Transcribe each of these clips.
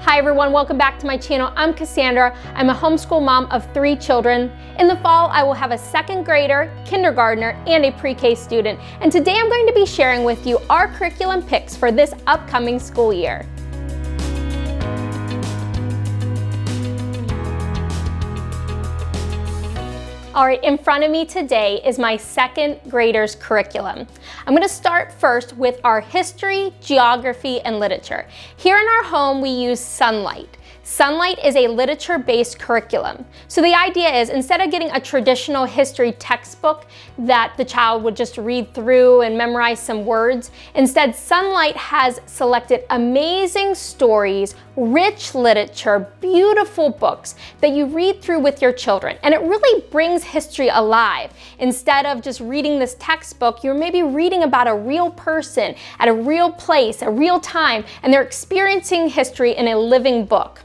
Hi everyone, welcome back to my channel. I'm Cassandra. I'm a homeschool mom of 3 children. In the fall, I will have a 2nd grader, kindergartner, and a pre-K student. And today I'm going to be sharing with you our curriculum picks for this upcoming school year. All right, in front of me today is my 2nd grader's curriculum. I'm going to start first with our history, geography, and literature. Here in our home, we use Sunlight. Sunlight is a literature-based curriculum. So the idea is, instead of getting a traditional history textbook that the child would just read through and memorize some words, instead Sunlight has selected amazing stories, rich literature, beautiful books that you read through with your children. And it really brings history alive. Instead of just reading this textbook, you're maybe reading about a real person at a real place, a real time, and they're experiencing history in a living book.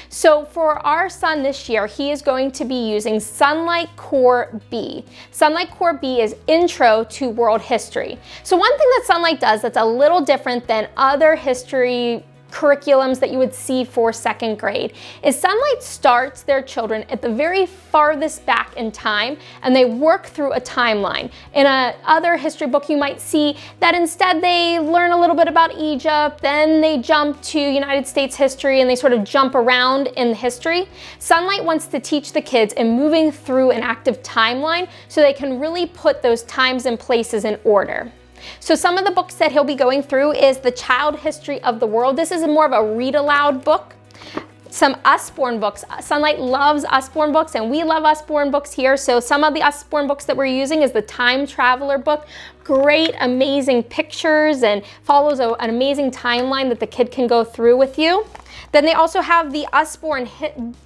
So for our son this year, he is going to be using Sunlight Core B. Sunlight Core B is Intro to World History. So one thing that Sunlight does that's a little different than other history curriculums that you would see for 2nd grade is Sunlight starts their children at the very farthest back in time, and they work through a timeline. In another history book, you might see that instead they learn a little bit about Egypt, then they jump to United States history, and they sort of jump around in history. Sunlight wants to teach the kids in moving through an active timeline so they can really put those times and places in order. So some of the books that he'll be going through is The Child History of the World. This is more of a read aloud book. Some Usborne books. Sunlight loves Usborne books, and we love Usborne books here. So some of the Usborne books that we're using is the Time Traveler book. Great, amazing pictures and follows an amazing timeline that the kid can go through with you. Then they also have the Usborne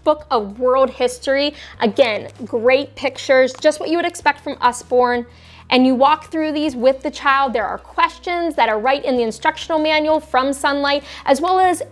Book of World History. Again, great pictures, just what you would expect from Usborne. And you walk through these with the child. There are questions that are right in the instructional manual from Sunlight, as well as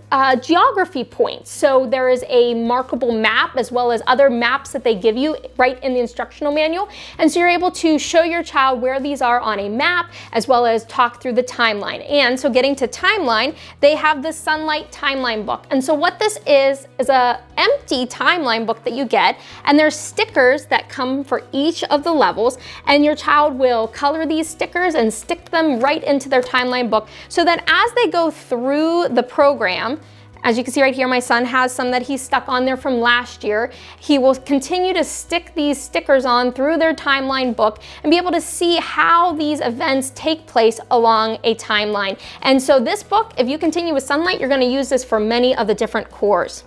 geography points. So there is a markable map, as well as other maps that they give you right in the instructional manual. And so you're able to show your child where these are on a map, as well as talk through the timeline. And so getting to timeline, they have the Sunlight Timeline book. And so what this is a empty timeline book that you get, and there's stickers that come for each of the levels, and your child will color these stickers and stick them right into their timeline book, so that as they go through the program, as you can see right here, my son has some that he stuck on there from last year. He will continue to stick these stickers on through their timeline book and be able to see how these events take place along a timeline. And so this book, if you continue with Sunlight, you're going to use this for many of the different cores.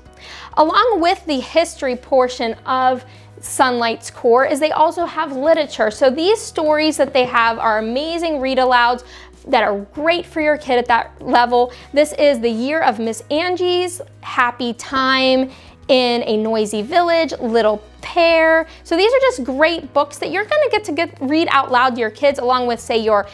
Along with the history portion of Sunlight's core is they also have literature. So these stories that they have are amazing read-alouds that are great for your kid at that level. This is The Year of Miss Angie's, Happy Time in a Noisy Village, Little Pear. So these are just great books that you're going to get read out loud to your kids, along with, say, your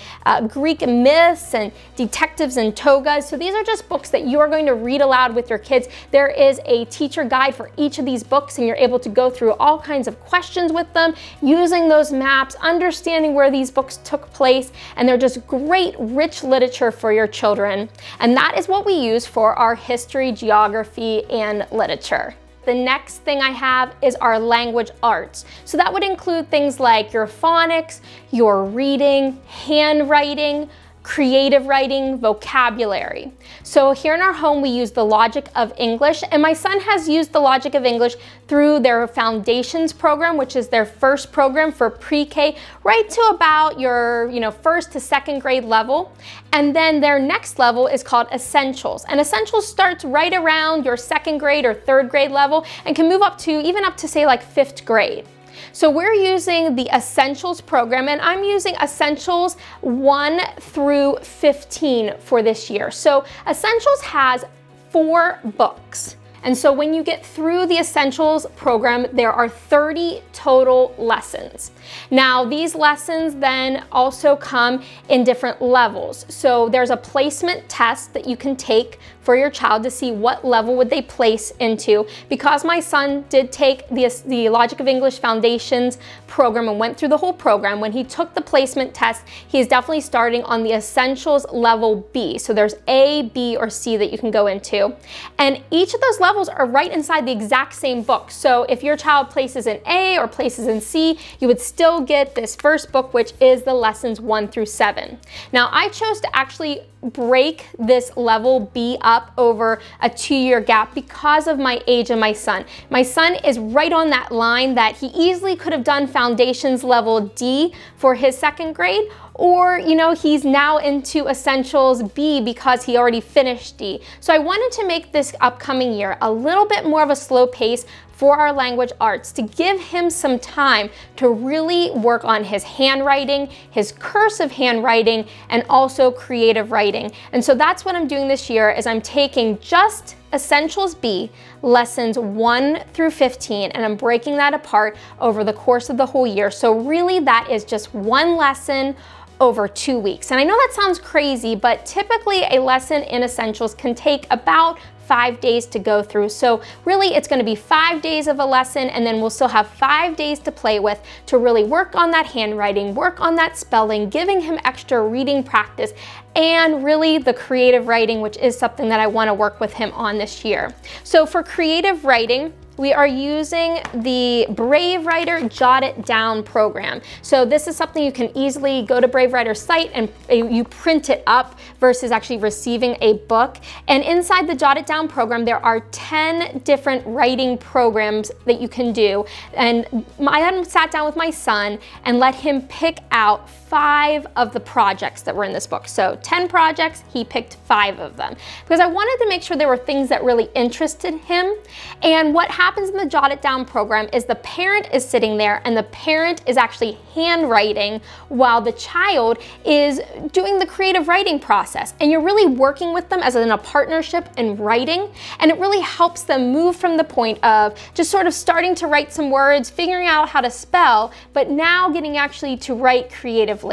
Greek myths and detectives and togas. So these are just books that you are going to read aloud with your kids. There is a teacher guide for each of these books, and you're able to go through all kinds of questions with them, using those maps, understanding where these books took place, and they're just great, rich literature for your children. And that is what we use for our history, geography, and literature. The next thing I have is our language arts. So that would include things like your phonics, your reading, handwriting, creative writing, vocabulary. So here in our home, we use the Logic of English, and my son has used the Logic of English through their Foundations program, which is their first program for pre-K, right to about your 1st to 2nd grade level. And then their next level is called Essentials. And Essentials starts right around your 2nd grade or 3rd grade level and can move up to even up to, say, like 5th grade. So we're using the Essentials program, and I'm using Essentials 1 through 15 for this year. So Essentials has 4 books. And so when you get through the Essentials program, there are 30 total lessons. Now, these lessons then also come in different levels. So there's a placement test that you can take for your child to see what level would they place into. Because my son did take the Logic of English Foundations program and went through the whole program, when he took the placement test, he is definitely starting on the Essentials level B. So there's A, B, or C that you can go into. And each of those levels are right inside the exact same book. So if your child places in A or places in C, you would still get this first book, which is the lessons 1 through 7. Now, I chose to actually break this level B up over a 2-year gap because of my age of my son. My son is right on that line that he easily could have done Foundations level D for his 2nd grade, or he's now into Essentials B because he already finished D. So I wanted to make this upcoming year a little bit more of a slow pace for our language arts, to give him some time to really work on his handwriting, his cursive handwriting, and also creative writing. And so that's what I'm doing this year, is I'm taking just Essentials B, lessons 1 through 15, and I'm breaking that apart over the course of the whole year. So really that is just one lesson over 2 weeks. And I know that sounds crazy, but typically a lesson in Essentials can take about 5 days to go through. So really it's going to be 5 days of a lesson, and then we'll still have 5 days to play with to really work on that handwriting, work on that spelling, giving him extra reading practice, and really the creative writing, which is something that I want to work with him on this year. So for creative writing, we are using the Brave Writer Jot It Down program. So this is something you can easily go to Brave Writer's site and you print it up versus actually receiving a book. And inside the Jot It Down program, there are 10 different writing programs that you can do. And I sat down with my son and let him pick out 5 of the projects that were in this book. So 10 projects, he picked 5 of them, because I wanted to make sure there were things that really interested him. And what happens in the Jot It Down program is the parent is sitting there and the parent is actually handwriting while the child is doing the creative writing process. And you're really working with them as in a partnership in writing, and it really helps them move from the point of just sort of starting to write some words, figuring out how to spell, but now getting actually to write creatively.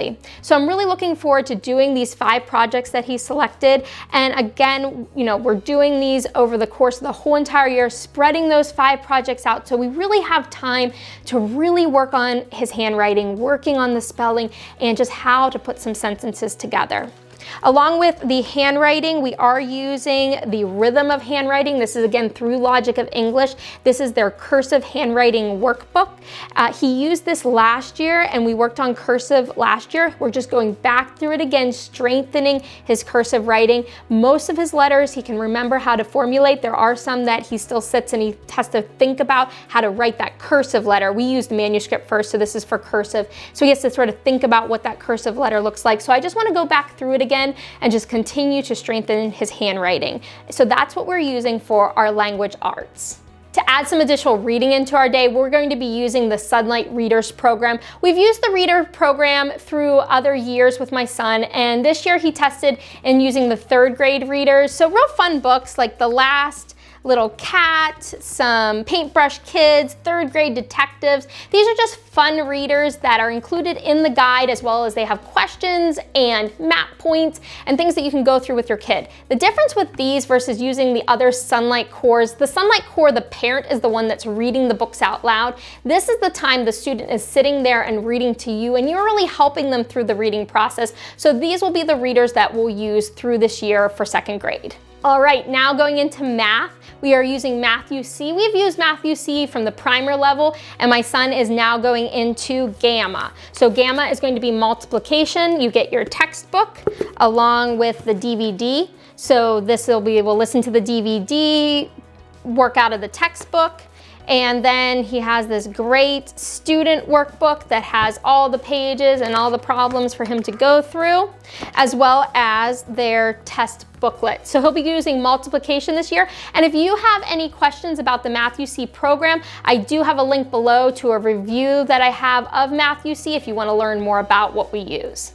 So I'm really looking forward to doing these 5 projects that he selected. And again, we're doing these over the course of the whole entire year, spreading those 5 projects out so we really have time to really work on his handwriting, working on the spelling, and just how to put some sentences together. Along with the handwriting, we are using the Rhythm of Handwriting. This is again through Logic of English. This is their cursive handwriting workbook. He used this last year and we worked on cursive last year. We're just going back through it again, strengthening his cursive writing. Most of his letters he can remember how to formulate. There are some that he still sits and he has to think about how to write that cursive letter. We used manuscript first, so this is for cursive. So he has to sort of think about what that cursive letter looks like. So I just want to go back through it again and just continue to strengthen his handwriting. So that's what we're using for our language arts. To add some additional reading into our day, we're going to be using the Sunlight Readers program. We've used the reader program through other years with my son, and this year he tested in using the 3rd grade readers. So real fun books like The Last, Little Cat, some Paintbrush Kids, 3rd grade detectives. These are just fun readers that are included in the guide, as well as they have questions and map points and things that you can go through with your kid. The difference with these versus using the other Sunlight Cores, the Sunlight Core, the parent is the one that's reading the books out loud. This is the time the student is sitting there and reading to you, and you're really helping them through the reading process. So these will be the readers that we'll use through this year for 2nd grade. All right, now going into math, we are using Math-U-See. We've used Math-U-See from the primer level, and my son is now going into Gamma. So Gamma is going to be multiplication. You get your textbook along with the DVD. So this will be, we'll listen to the DVD, work out of the textbook. And then he has this great student workbook that has all the pages and all the problems for him to go through, as well as their test booklet. So he'll be using multiplication this year. And if you have any questions about the Math-U-See program, I do have a link below to a review that I have of Math-U-See if you want to learn more about what we use.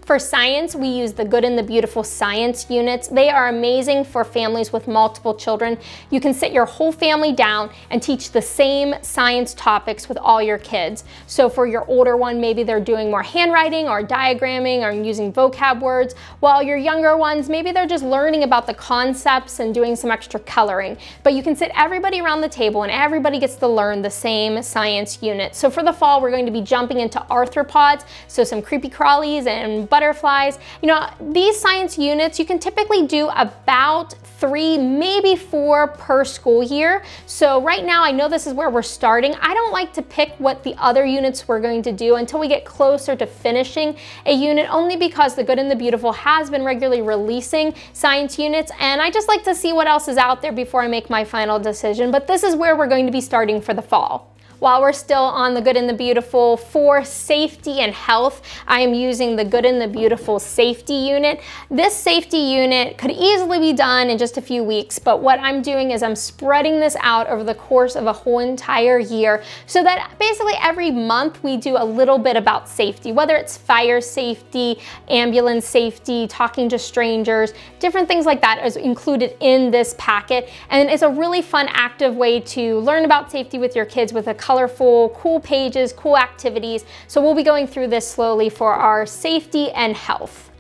For science, we use the Good and the Beautiful science units. They are amazing for families with multiple children. You can sit your whole family down and teach the same science topics with all your kids. So for your older one, maybe they're doing more handwriting or diagramming or using vocab words, while your younger ones, maybe they're just learning about the concepts and doing some extra coloring. But you can sit everybody around the table and everybody gets to learn the same science unit. So for the fall, we're going to be jumping into arthropods, so some creepy crawlies and butterflies. You know, these science units, you can typically do about 3, maybe 4 per school year. So right now, I know this is where we're starting. I don't like to pick what the other units we're going to do until we get closer to finishing a unit, only because the Good and the Beautiful has been regularly releasing science units, and I just like to see what else is out there before I make my final decision. But this is where we're going to be starting for the fall. While we're still on the Good and the Beautiful, for safety and health, I am using the Good and the Beautiful safety unit. This safety unit could easily be done in just a few weeks, but what I'm doing is I'm spreading this out over the course of a whole entire year, so that basically every month we do a little bit about safety, whether it's fire safety, ambulance safety, talking to strangers, different things like that is included in this packet. And it's a really fun, active way to learn about safety with your kids with a colorful, cool pages, cool activities. So we'll be going through this slowly for our safety and health.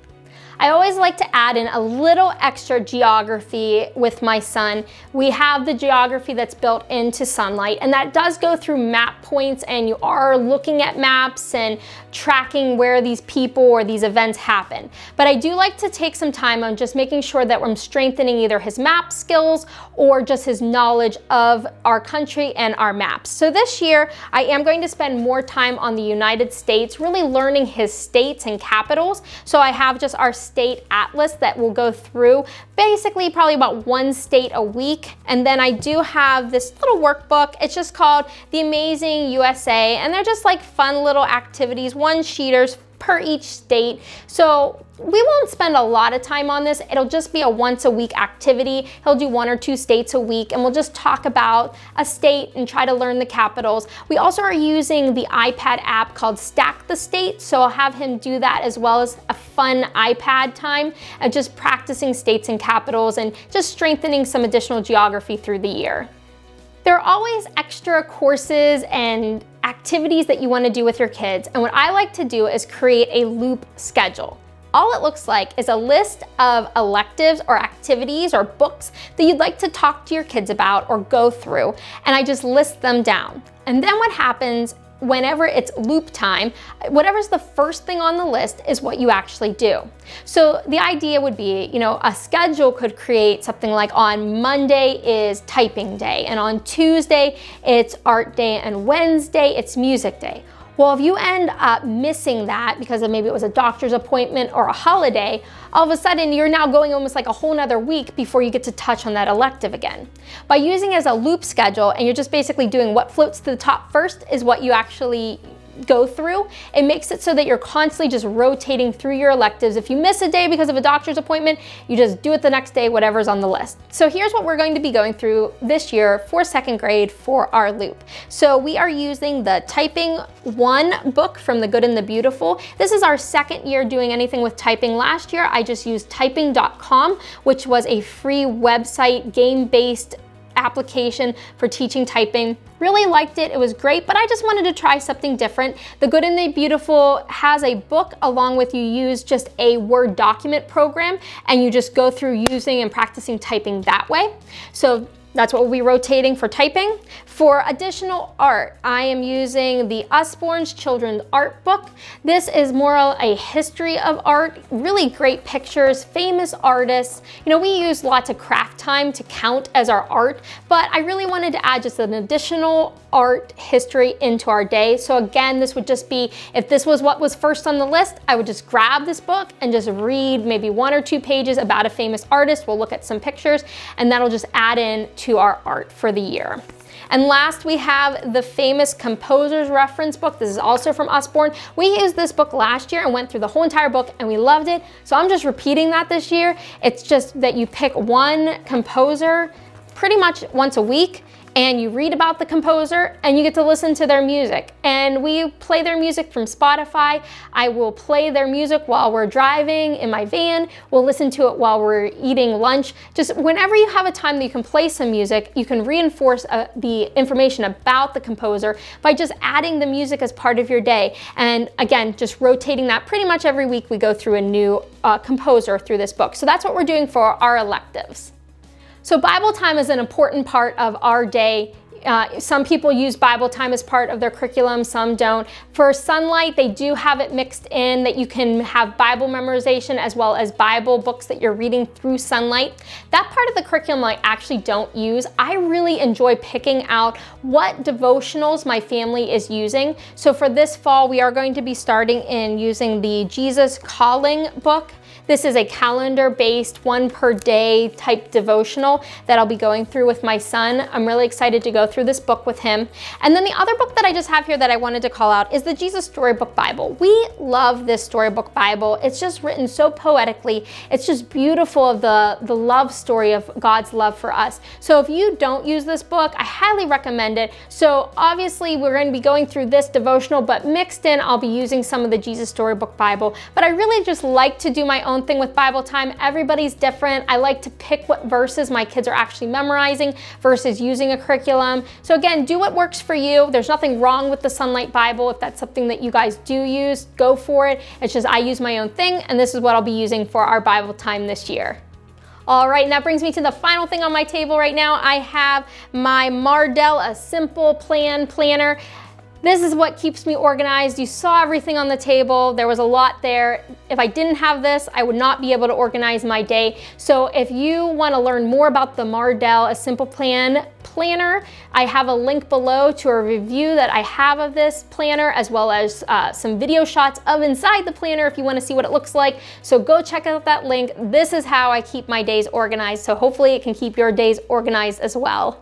I always like to add in a little extra geography with my son. We have the geography that's built into Sunlight, and that does go through map points, and you are looking at maps and tracking where these people or these events happen. But I do like to take some time on just making sure that I'm strengthening either his map skills or just his knowledge of our country and our maps. So this year, I am going to spend more time on the United States, really learning his states and capitals. So I have just our state atlas that will go through basically probably about 1 state a week. And then I do have this little workbook. It's just called The Amazing USA, and they're just like fun little activities, 1-sheeters per each state. So we won't spend a lot of time on this. It'll just be a once-a-week activity. He'll do 1 or 2 states a week, and we'll just talk about a state and try to learn the capitals. We also are using the iPad app called Stack the State, so I'll have him do that as well as a fun iPad time of just practicing states and capitals and just strengthening some additional geography through the year. There are always extra courses and activities that you want to do with your kids, and what I like to do is create a loop schedule. All it looks like is a list of electives or activities or books that you'd like to talk to your kids about or go through, and I just list them down. And then what happens whenever it's loop time, whatever's the first thing on the list is what you actually do. So the idea would be, you know, a schedule could create something like on Monday is typing day, and on Tuesday it's art day, and Wednesday it's music day. Well, if you end up missing that because of maybe it was a doctor's appointment or a holiday, all of a sudden you're now going almost like a whole nother week before you get to touch on that elective again. By using it as a loop schedule, and you're just basically doing what floats to the top first is what you actually go through, it makes it so that you're constantly just rotating through your electives. If you miss a day because of a doctor's appointment, you just do it the next day, whatever's on the list. So here's what we're going to be going through this year for 2nd grade for our loop. So we are using the Typing 1 book from the Good and the Beautiful. This is our 2nd year doing anything with typing. Last year, I just used typing.com, which was a free website, game-based application for teaching typing. Really liked it. It was great, but I just wanted to try something different. The Good and the Beautiful has a book along with you use just a Word document program, and you just go through using and practicing typing that way. So that's what we'll be rotating for typing. For additional art, I am using the Usborne's Children's Art Book. This is more a history of art, really great pictures, famous artists. You know, we use lots of craft time to count as our art, but I really wanted to add just an additional art history into our day. So again, this would just be, if this was what was first on the list, I would just grab this book and just read maybe 1 or 2 pages about a famous artist. We'll look at some pictures, and that'll just add in to our art for the year. And last, we have the famous Composer's Reference book. This is also from Usborne. We used this book last year and went through the whole entire book, and we loved it. So I'm just repeating that this year. It's just that you pick one composer pretty much once a week, and you read about the composer and you get to listen to their music. And we play their music from Spotify. I will play their music while we're driving in my van. We'll listen to it while we're eating lunch. Just whenever you have a time that you can play some music, you can reinforce the information about the composer by just adding the music as part of your day. And again, just rotating that pretty much every week. We go through a new composer through this book. So that's what we're doing for our electives. So Bible time is an important part of our day. Some people use Bible time as part of their curriculum, some don't. For Sunlight, they do have it mixed in that you can have Bible memorization as well as Bible books that you're reading through Sunlight. That part of the curriculum I actually don't use. I really enjoy picking out what devotionals my family is using. So for this fall, we are going to be starting in using the Jesus Calling book. This is a calendar-based, one per day type devotional that I'll be going through with my son. I'm really excited to go through this book with him. And then the other book that I just have here that I wanted to call out is the Jesus Storybook Bible. We love this storybook Bible. It's just written so poetically. It's just beautiful of the love story of God's love for us. So if you don't use this book, I highly recommend it. So obviously we're going to be going through this devotional, but mixed in, I'll be using some of the Jesus Storybook Bible. But I really just like to do my own thing with Bible time. Everybody's different. I like to pick what verses my kids are actually memorizing versus using a curriculum. So again, do what works for you. There's nothing wrong with the Sunlight Bible. If that's something that you guys do use, go for it. It's just I use my own thing, and this is what I'll be using for our Bible time this year. All right, and that brings me to the final thing on my table right now. I have my Mardel, a simple plan planner. This is what keeps me organized. You saw everything on the table. There was a lot there. If I didn't have this, I would not be able to organize my day. So if you want to learn more about the Mardel, a simple plan planner, I have a link below to a review that I have of this planner, as well as some video shots of inside the planner if you want to see what it looks like. So go check out that link. This is how I keep my days organized. So hopefully it can keep your days organized as well.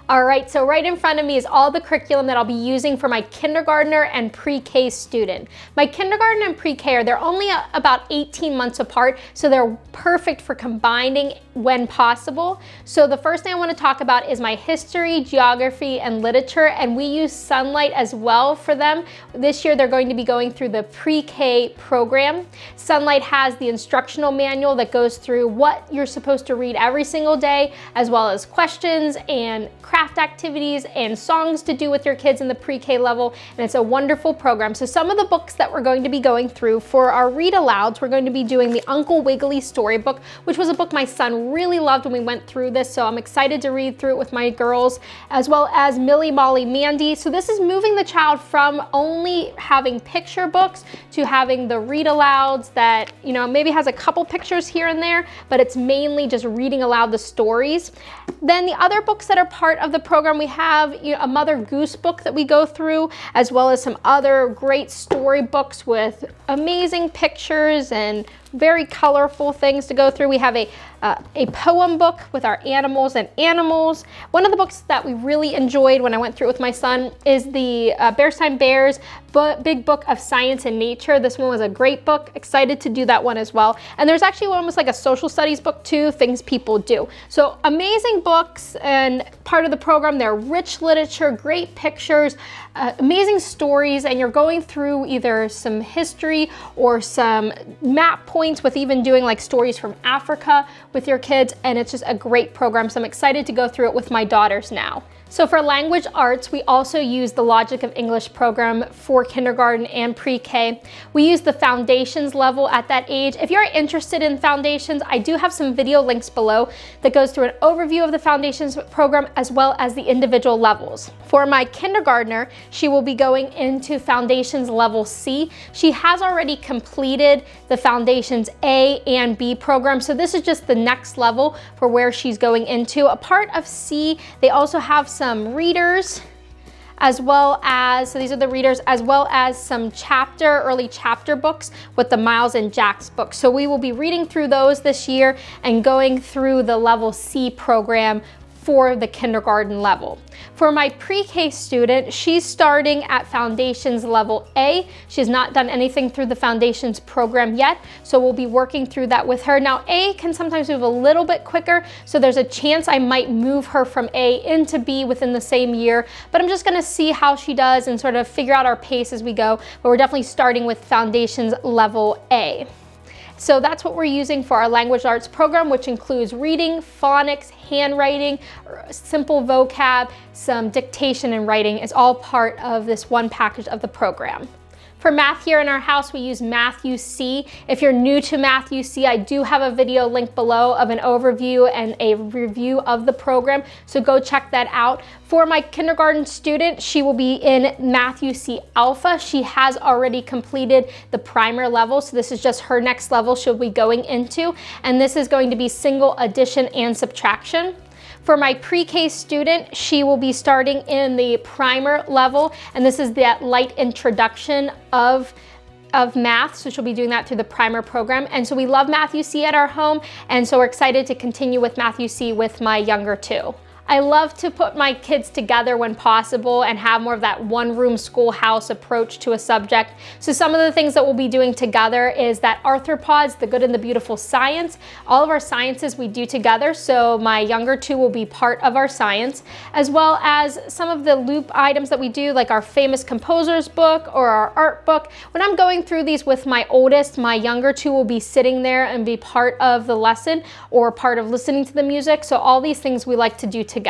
All right, so right in front of me is all the curriculum that I'll be using for my kindergartner and pre-K student. My kindergarten and pre-K, they're only about 18 months apart, so they're perfect for combining when possible. So the first thing I want to talk about is my history, geography, and literature, and we use Sunlight as well for them. This year they're going to be going through the pre-K program. Sunlight has the instructional manual that goes through what you're supposed to read every single day, as well as questions and craft activities and songs to do with your kids in the pre-K level, and it's a wonderful program. So some of the books that we're going to be going through for our read alouds, we're going to be doing the Uncle Wiggily storybook, which was a book my son really loved when we went through this, so I'm excited to read through it with my girls, as well as Millie, Molly, Mandy. So this is moving the child from only having picture books to having the read alouds that, you know, maybe has a couple pictures here and there, but it's mainly just reading aloud the stories. Then the other books that are part of the program, we have a Mother Goose book that we go through, as well as some other great storybooks with amazing pictures and very colorful things to go through. We have a poem book with our animals and animals. One of the books that we really enjoyed when I went through it with my son is the Bears Time Bears Big Book of Science and Nature. This one was a great book. Excited to do that one as well. And there's actually almost like a social studies book too, Things People Do. So amazing books and part of the program. They're rich literature, great pictures, amazing stories, and you're going through either some history or some map points with even doing like stories from Africa with your kids, and it's just a great program. So I'm excited to go through it with my daughters now. So for language arts, we also use the Logic of English program for kindergarten and pre-K. We use the foundations level at that age. If you're interested in foundations, I do have some video links below that goes through an overview of the foundations program as well as the individual levels. For my kindergartner, she will be going into foundations level C. She has already completed the foundations A and B program, so this is just the next level for where she's going into. A part of C, they also have some readers, as well as, so these are the readers, as well as some early chapter books with the Miles and Jack's books. So we will be reading through those this year and going through the level C program for the kindergarten level. For my pre-K student, she's starting at Foundations Level A. She's not done anything through the Foundations program yet, so we'll be working through that with her. Now, A can sometimes move a little bit quicker, so there's a chance I might move her from A into B within the same year, but I'm just gonna see how she does and sort of figure out our pace as we go, but we're definitely starting with Foundations Level A. So that's what we're using for our language arts program, which includes reading, phonics, handwriting, simple vocab, some dictation and writing is all part of this one package of the program. For math here in our house, we use Math-U-See. If you're new to Math-U-See, I do have a video linked below of an overview and a review of the program, so go check that out. For my kindergarten student, she will be in Math-U-See Alpha. She has already completed the primer level, so this is just her next level she'll be going into, and this is going to be single addition and subtraction. For my pre-K student, she will be starting in the primer level, and this is that light introduction of math, so she'll be doing that through the primer program. And so we love Math-U-See at our home, and so we're excited to continue with Math-U-See with my younger two. I love to put my kids together when possible and have more of that one-room schoolhouse approach to a subject. So some of the things that we'll be doing together is that arthropods, the good and the beautiful science. All of our sciences we do together, so my younger two will be part of our science, as well as some of the loop items that we do, like our famous composer's book or our art book. When I'm going through these with my oldest, my younger two will be sitting there and be part of the lesson or part of listening to the music. So all these things we like to do together.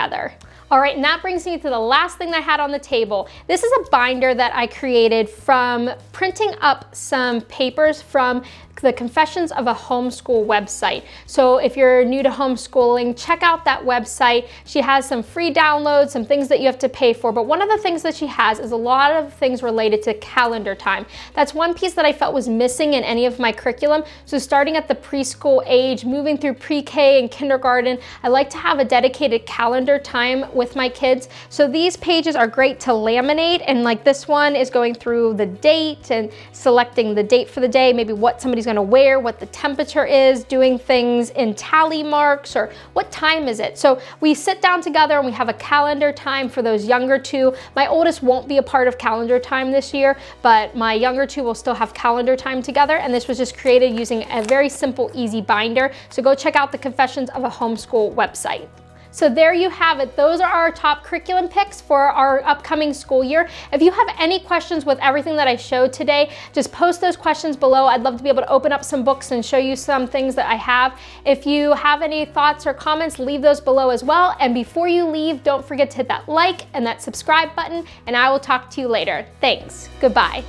All right, and that brings me to the last thing that I had on the table. This is a binder that I created from printing up some papers from the Confessions of a Homeschool website. So if you're new to homeschooling, check out that website. She has some free downloads, some things that you have to pay for, but one of the things that she has is a lot of things related to calendar time. That's one piece that I felt was missing in any of my curriculum. So starting at the preschool age, moving through pre-K and kindergarten, I like to have a dedicated calendar time with my kids. So these pages are great to laminate, and like this one is going through the date and selecting the date for the day, maybe what somebody's going to wear, what the temperature is, doing things in tally marks, or what time is it. So we sit down together and we have a calendar time for those younger two. My oldest won't be a part of calendar time this year, but my younger two will still have calendar time together, and this was just created using a very simple, easy binder. So go check out the Confessions of a Homeschool website. So there you have it. Those are our top curriculum picks for our upcoming school year. If you have any questions with everything that I showed today, just post those questions below. I'd love to be able to open up some books and show you some things that I have. If you have any thoughts or comments, leave those below as well. And before you leave, don't forget to hit that like and that subscribe button, and I will talk to you later. Thanks. Goodbye.